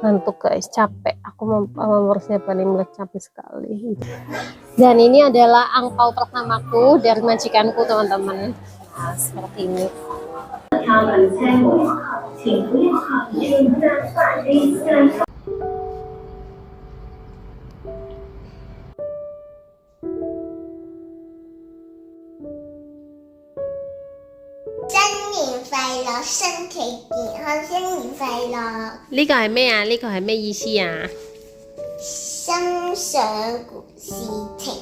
Ngantuk guys, capek. Aku mau mempersiapkan Imlek, capek sekali. Dan ini adalah angpau pertamaku dari majikanku teman-teman. Nah, seperti ini. Ini cái咩啊？呢個係咩意思啊？生蛇古希亭。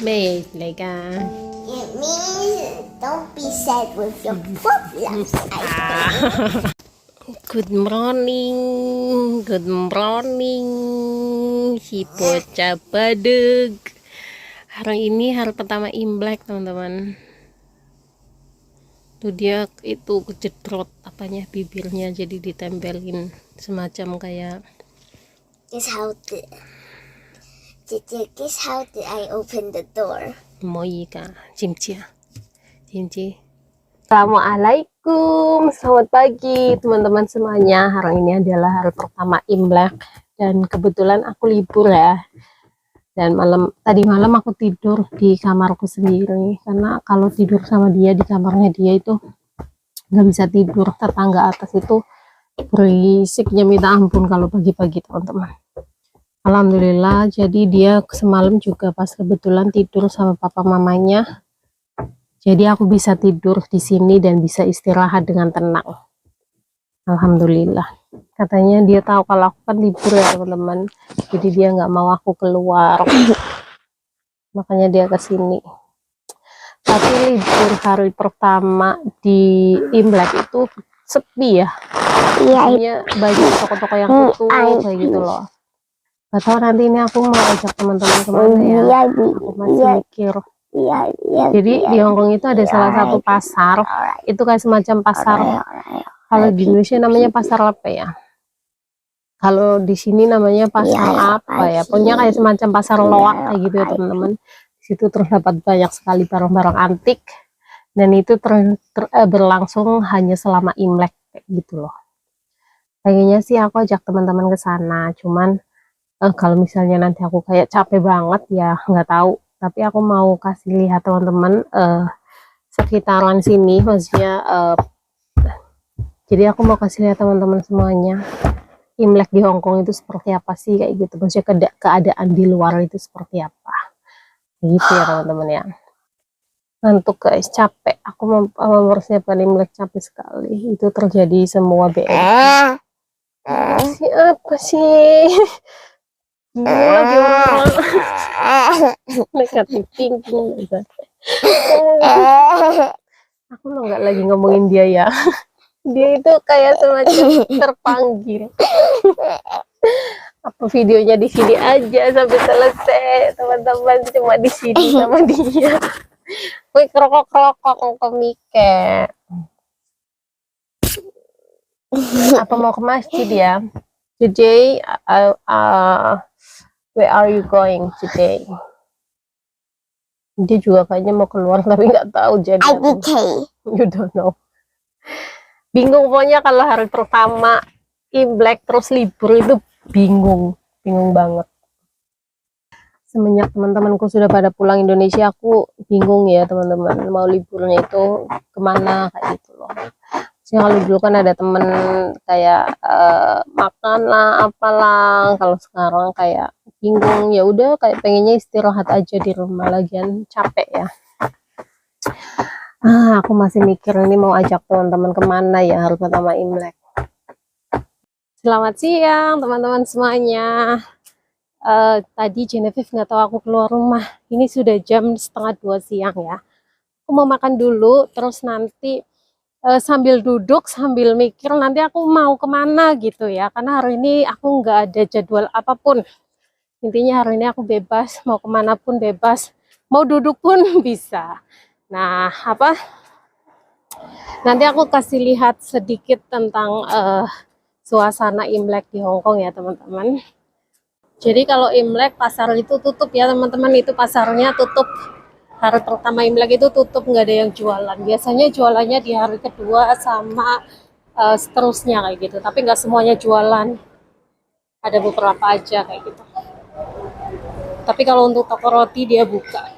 咩嚟㗎？ It means don't be sad with your problems. Good morning, good morning, si bocah badeg. Hari ini hari pertama Imlek teman-teman. Tuh dia itu kejedrot apanya bibirnya, jadi ditempelin semacam kayak. Guess how did I open the door? Moika, Cimci. Assalamualaikum, selamat pagi teman-teman semuanya. Hari ini adalah hari pertama Imlek dan kebetulan aku libur ya. Dan tadi malam aku tidur di kamarku sendiri karena kalau tidur sama dia di kamarnya dia itu nggak bisa tidur. Tetangga atas itu berisiknya minta ampun kalau pagi-pagi teman-teman. Alhamdulillah, jadi dia semalam juga pas kebetulan tidur sama papa mamanya. Jadi aku bisa tidur di sini dan bisa istirahat dengan tenang. Alhamdulillah. Katanya dia tahu kalau aku kan libur ya teman-teman. Jadi dia nggak mau aku keluar. Makanya dia ke sini. Tapi libur hari pertama di Imlek itu sepi ya. Iya, banyak toko-toko yang tutup kayak gitu loh. Gak tahu nanti ini aku mau ajak teman-teman kemana ya. Aku masih mikir. Jadi di Hongkong itu ada salah satu pasar. Itu kayak semacam pasar. Kalau di Indonesia namanya pasar apa ya? Kalau di sini namanya pasar apa ya? Pokoknya kayak semacam pasar loak kayak gitu ya teman-teman. Di situ terdapat banyak sekali barang-barang antik dan itu berlangsung hanya selama Imlek kayak gitu loh. Kayaknya sih aku ajak teman-teman ke sana, cuman kalau misalnya nanti aku kayak capek banget ya nggak tahu. Tapi aku mau kasih lihat teman-teman sekitaran sini, maksudnya jadi aku mau kasih lihat teman-teman semuanya Imlek di Hongkong itu seperti apa sih kayak gitu, maksudnya keadaan di luar itu seperti apa gitu ya teman-teman ya. Ngantuk guys, capek. Aku mau mempersiapkan Imlek, capek sekali. Itu terjadi semua BM. Apa sih? Lagi orang negatif thinking gitu. Aku lo nggak lagi ngomongin dia ya. Dia itu kayak semacam terpanggil. Apa videonya di sini aja sampai selesai teman-teman, cuma di sini sama dia. Wih, kerokok komike. Apa mau ke masjid ya? Today, where are you going today? Dia juga kayaknya mau keluar tapi nggak tahu jadi. You don't know. Bingung pokoknya kalau hari pertama Imlek terus libur itu bingung banget. Semenjak teman-temanku sudah pada pulang Indonesia, aku bingung ya teman-teman, mau liburnya itu kemana kayak gitu loh. Jadi kalau dulu kan ada temen kayak makan lah apalah, kalau sekarang kayak bingung, ya udah kayak pengennya istirahat aja di rumah, lagian capek ya. Aku masih mikir ini mau ajak teman-teman kemana ya hari pertama Imlek. Selamat siang teman-teman semuanya. Tadi Genevieve nggak tahu aku keluar rumah. Ini sudah jam 1:30 siang ya. Aku mau makan dulu, terus nanti sambil duduk sambil mikir nanti aku mau kemana gitu ya. Karena hari ini aku nggak ada jadwal apapun. Intinya hari ini aku bebas, mau kemana pun bebas, mau duduk pun bisa. Nah, nanti aku kasih lihat sedikit tentang suasana Imlek di Hongkong ya teman-teman. Jadi kalau Imlek pasar itu tutup ya teman-teman, itu pasarnya tutup. Hari pertama Imlek itu tutup, nggak ada yang jualan. Biasanya jualannya di hari kedua sama seterusnya kayak gitu. Tapi nggak semuanya jualan, ada beberapa aja kayak gitu. Tapi kalau untuk toko roti dia buka.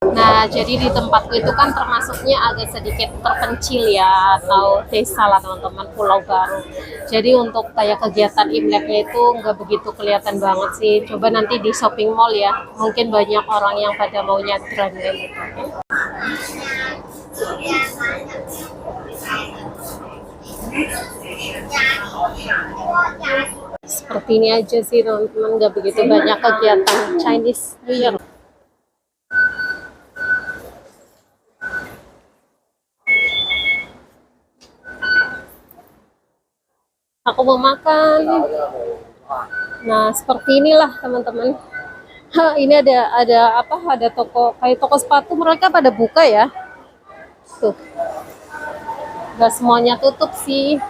Nah, jadi di tempatku itu kan termasuknya agak sedikit terpencil ya, atau desa lah teman-teman, pulau baru. Jadi untuk kayak kegiatan Imleknya itu nggak begitu kelihatan banget sih. Coba nanti di shopping mall ya, mungkin banyak orang yang pada mau nyadran kayak gitu. Seperti ini aja sih teman-teman, nggak begitu banyak kegiatan Chinese New Year. Aku mau makan. Nah, seperti inilah teman-teman. Ini ada apa? Ada toko kayak toko sepatu, mereka pada buka ya. Tuh. Gak semuanya tutup sih.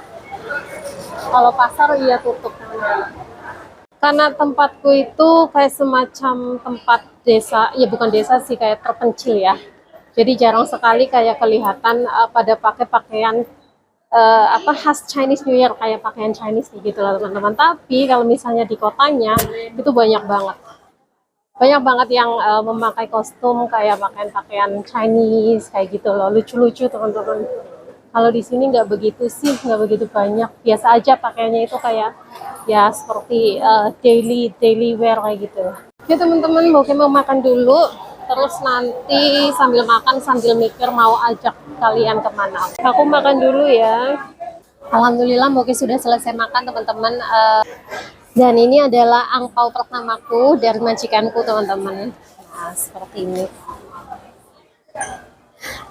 Kalau pasar iya tutup. Karena tempatku itu kayak semacam tempat desa, ya bukan desa sih, kayak terpencil ya. Jadi jarang sekali kayak kelihatan pada pakai pakaian apa khas Chinese New Year, kayak pakaian Chinese gitu lah teman-teman. Tapi kalau misalnya di kotanya itu banyak banget yang memakai kostum kayak pakaian Chinese kayak gitu loh, lucu-lucu teman-teman. Kalau di sini nggak begitu sih, nggak begitu banyak. Biasa aja pakaiannya itu kayak ya seperti daily wear kayak gitu. Ya teman-teman, mau makan dulu. Terus nanti sambil makan sambil mikir mau ajak kalian kemana. Aku makan dulu ya. Alhamdulillah Moki sudah selesai makan teman-teman. Dan ini adalah angpau pertamaku dari majikanku teman-teman. Nah seperti ini.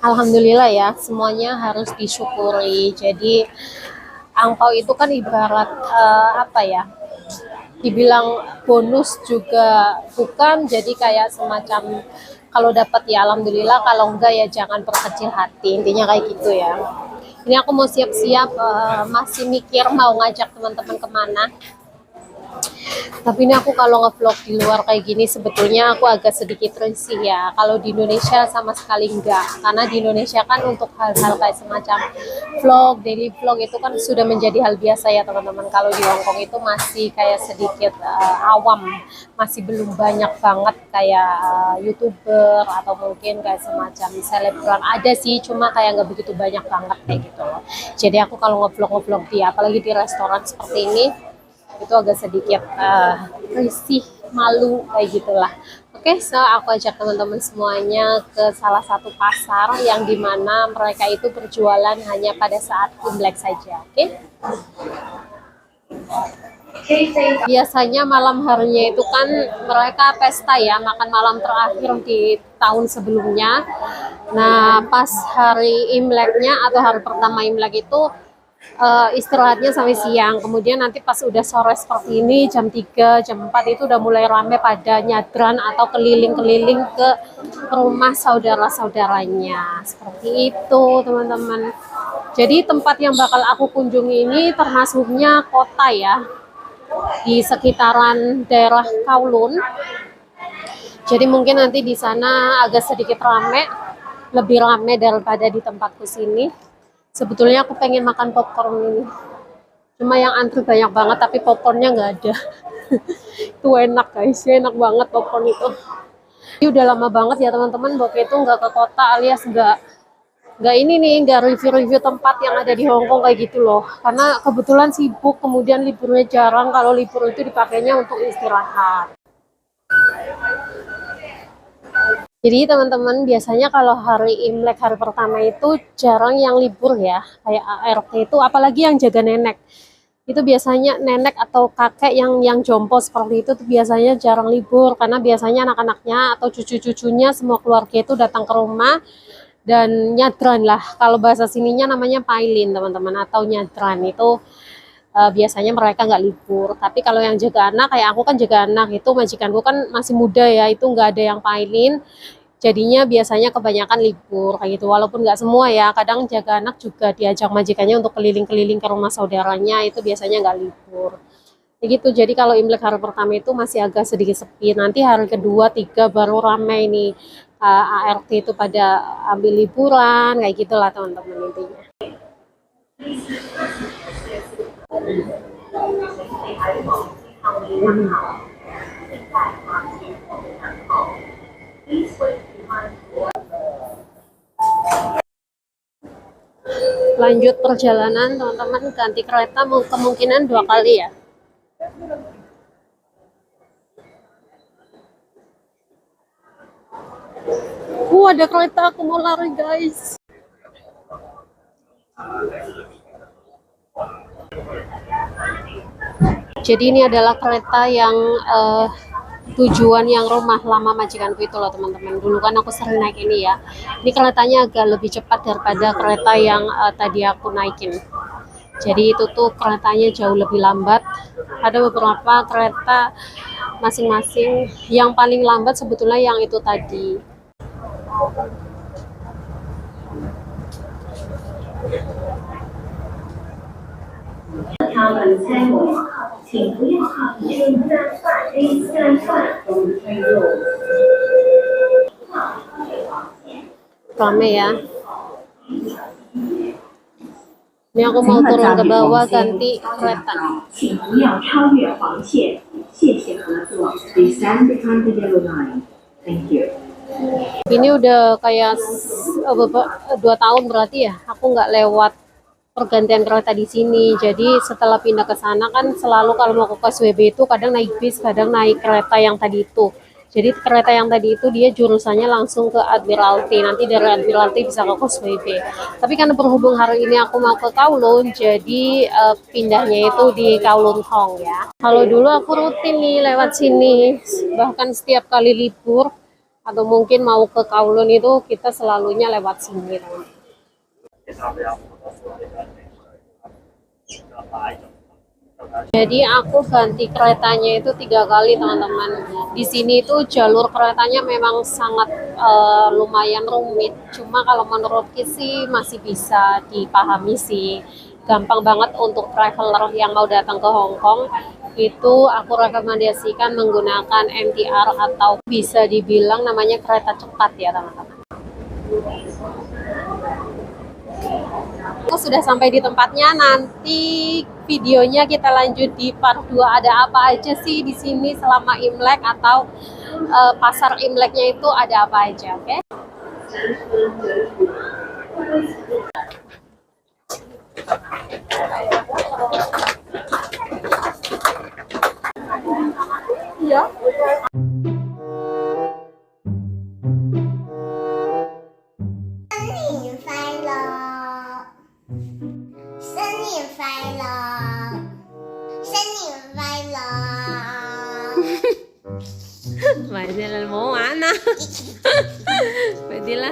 Alhamdulillah ya, semuanya harus disyukuri. Jadi angpau itu kan ibarat apa ya? Dibilang bonus juga bukan, jadi kayak semacam kalau dapat ya alhamdulillah, kalau enggak ya jangan berkecil hati, intinya kayak gitu ya. Ini aku mau siap-siap, masih mikir mau ngajak teman-teman kemana. Tapi ini aku kalau ngevlog di luar kayak gini sebetulnya aku agak sedikit risih ya. Kalau di Indonesia sama sekali enggak. Karena di Indonesia kan untuk hal-hal kayak semacam vlog, daily vlog itu kan sudah menjadi hal biasa ya teman-teman. Kalau di Hongkong itu masih kayak sedikit awam. Masih belum banyak banget kayak YouTuber atau mungkin kayak semacam selebgram. Ada sih cuma kayak nggak begitu banyak banget kayak gitu loh. Jadi aku kalau ngevlog dia apalagi di restoran seperti ini itu agak sedikit risih, malu kayak gitulah. Oke, so aku ajak teman-teman semuanya ke salah satu pasar yang dimana mereka itu berjualan hanya pada saat Imlek saja. Oke. Biasanya malam harinya itu kan mereka pesta ya, makan malam terakhir di tahun sebelumnya. Nah, pas hari Imleknya atau hari pertama Imlek itu istirahatnya sampai siang, kemudian nanti pas udah sore seperti ini jam 3, jam 4 itu udah mulai rame pada nyadran atau keliling-keliling ke rumah saudara-saudaranya seperti itu teman-teman. Jadi tempat yang bakal aku kunjungi ini termasuknya kota ya, di sekitaran daerah Kowloon. Jadi mungkin nanti di sana agak sedikit rame, lebih rame daripada di tempatku sini. Sebetulnya aku pengen makan popcorn ini. Cuma yang antri banyak banget, tapi popcornnya nggak ada. Itu enak guys, enak banget popcorn itu. Ini udah lama banget ya teman-teman, Boke itu nggak ke kota alias nggak ini nih, nggak review-review tempat yang ada di Hongkong kayak gitu loh. Karena kebetulan sibuk, kemudian liburnya jarang. Kalau libur itu dipakainya untuk istirahat. Jadi teman-teman biasanya kalau hari Imlek hari pertama itu jarang yang libur ya, kayak ART itu apalagi yang jaga nenek. Itu biasanya nenek atau kakek yang jompo seperti itu tuh biasanya jarang libur karena biasanya anak-anaknya atau cucu-cucunya semua keluarga itu datang ke rumah dan nyadran lah. Kalau bahasa sininya namanya pailin teman-teman atau nyadran itu biasanya mereka nggak libur. Tapi kalau yang jaga anak kayak aku kan jaga anak itu majikanku kan masih muda ya, itu nggak ada yang pailin. Jadinya biasanya kebanyakan libur kayak gitu, walaupun nggak semua ya, kadang jaga anak juga diajak majikannya untuk keliling-keliling ke rumah saudaranya, itu biasanya nggak libur kayak gitu. Jadi kalau Imlek hari pertama itu masih agak sedikit sepi, nanti hari kedua, tiga baru ramai nih ART itu pada ambil liburan kayak gitulah teman-teman intinya. Lanjut perjalanan teman-teman, ganti kereta kemungkinan 2 kali ya. Ada kereta, aku mau lari guys. Jadi ini adalah kereta yang tujuan yang rumah lama majikanku itu loh teman-teman. Dulu kan aku sering naik ini ya. Ini keretanya agak lebih cepat daripada kereta yang tadi aku naikin. Jadi itu tuh keretanya jauh lebih lambat. Ada beberapa kereta masing-masing. Yang paling lambat sebetulnya yang itu tadi. Rame ya. Ini aku mau turun ke bawah ganti kereta. Ini udah kayak 2 tahun berarti ya. Aku nggak lewat pergantian kereta di sini. Jadi setelah pindah ke sana kan selalu kalau mau ke KSWB itu kadang naik bis, kadang naik kereta yang tadi itu. Jadi kereta yang tadi itu dia jurusannya langsung ke Admiralty. Nanti dari Admiralty bisa ke KSWB. Tapi karena berhubung hari ini aku mau ke Kowloon, jadi pindahnya itu di Kowloon Tong ya. Kalau dulu aku rutin nih lewat sini, bahkan setiap kali libur atau mungkin mau ke Kowloon itu kita selalunya lewat sini. Jadi aku ganti keretanya itu 3 kali teman-teman. Di sini itu jalur keretanya memang sangat lumayan rumit. Cuma kalau menurut sih masih bisa dipahami sih. Gampang banget untuk traveler yang mau datang ke Hong Kong. Itu aku rekomendasikan menggunakan MTR atau bisa dibilang namanya kereta cepat ya teman-teman. Aku sudah sampai di tempatnya. Nanti videonya kita lanjut di part 2. Ada apa aja sih di sini selama Imlek atau pasar Imleknya itu ada apa aja, oke? Iya. Vậy thì là mổ ả nó. Vậy đi là